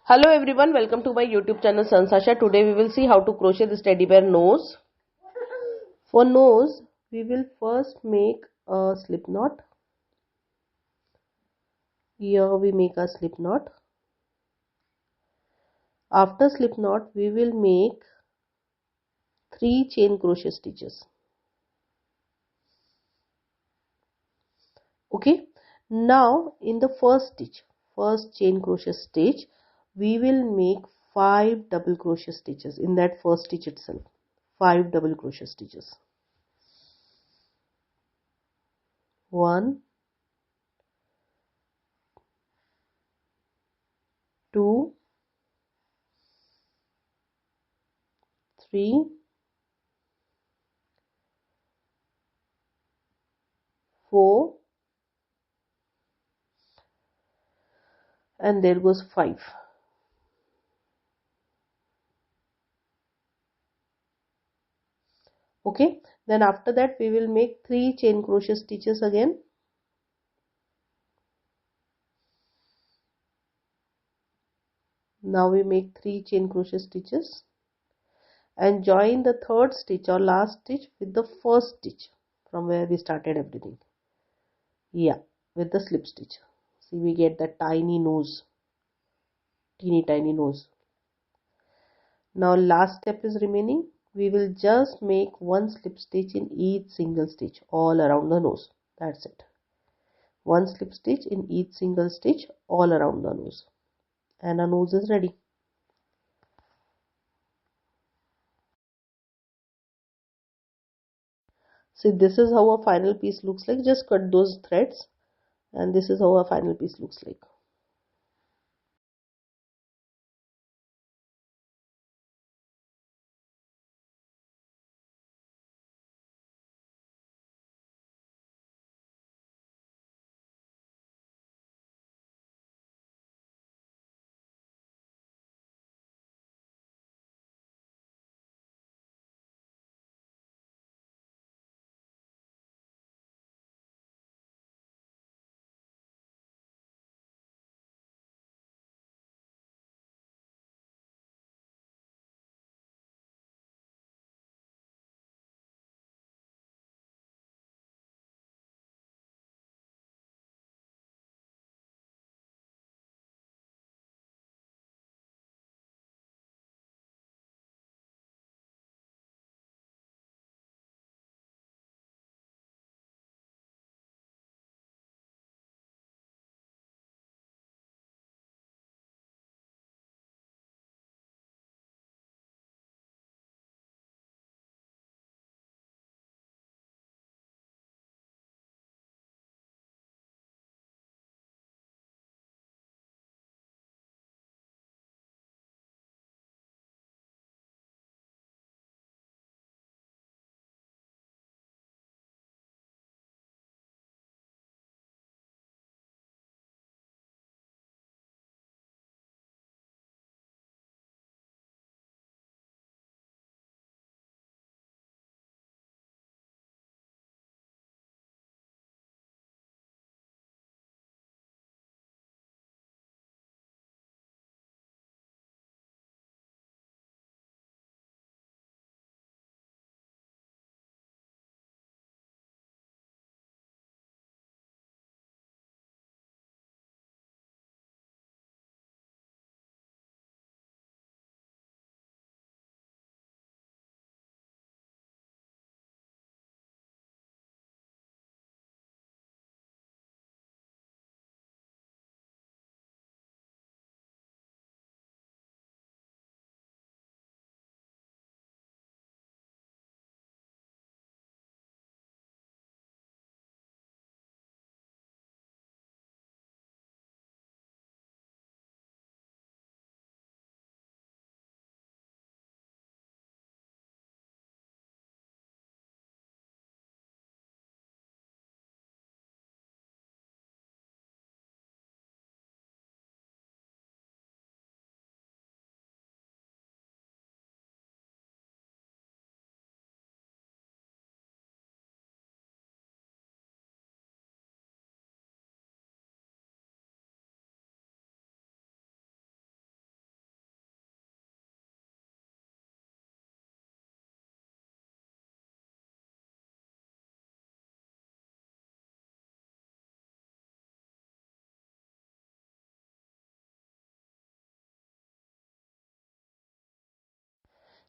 Hello everyone, welcome to my YouTube channel Sanjs Aasha. Today we will see how to crochet this teddy bear nose. For nose, we will first make a slip knot. Here we make a slip knot. After slip knot, we will make 3 chain crochet stitches. Okay. Now in the first chain crochet stitch, we will make 5 double crochet stitches in that first stitch itself. 5 double crochet stitches. 1, 2, 3, 4, and there goes 5. Okay, then after that we will make 3 chain crochet stitches again. Now we make 3 chain crochet stitches and join the third stitch or last stitch with the first stitch from where we started everything. Yeah, with the slip stitch. See, we get that tiny nose, teeny tiny nose. Now last step is remaining. We will just make 1 slip stitch in each single stitch all around the nose. That's it. 1 slip stitch in each single stitch all around the nose, and our nose is ready. See, this is how a final piece looks like. Just cut those threads, and this is how a final piece looks like.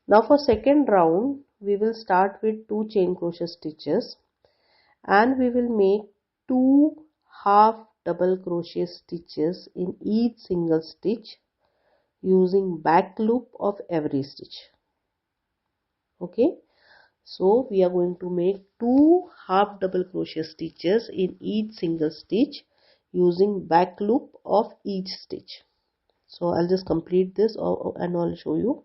Now for second round, we will start with 2 chain crochet stitches and we will make 2 half double crochet stitches in each single stitch using back loop of every stitch. Okay, so we are going to make 2 half double crochet stitches in each single stitch using back loop of each stitch. So I'll just complete this and I'll show you.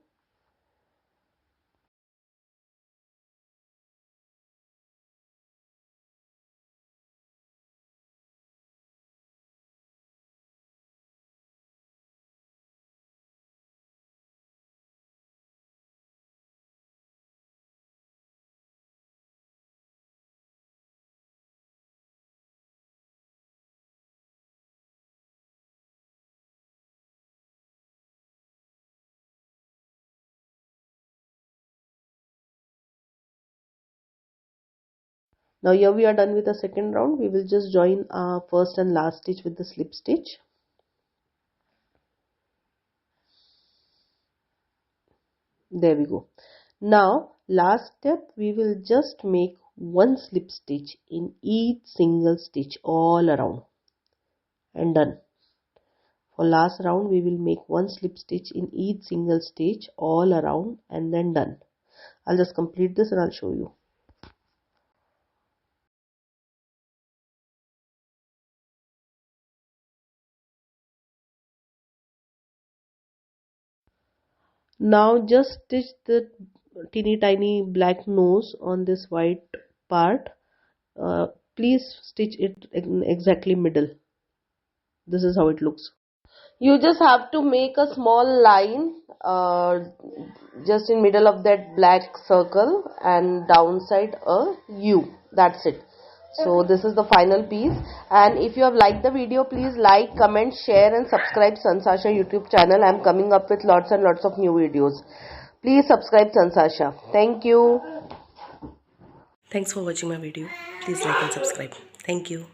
Now here we are done with the second round. We will just join our first and last stitch with the slip stitch. There we go. Now last step, we will just make one slip stitch in each single stitch all around and done. For last round, we will make one slip stitch in each single stitch all around and then done. I'll just complete this and I'll show you. Now just stitch the teeny tiny black nose on this white part. Please stitch it in exactly middle. This is how it looks. You just have to make a small line just in middle of that black circle and downside a U. That's it. So this is the final piece, and if you have liked the video, please like, comment, share and subscribe Sanjs Aasha YouTube channel. I am coming up with lots and lots of new videos. Please subscribe Sanjs Aasha. Thank you. Thanks for watching my video. Please like and subscribe. Thank you.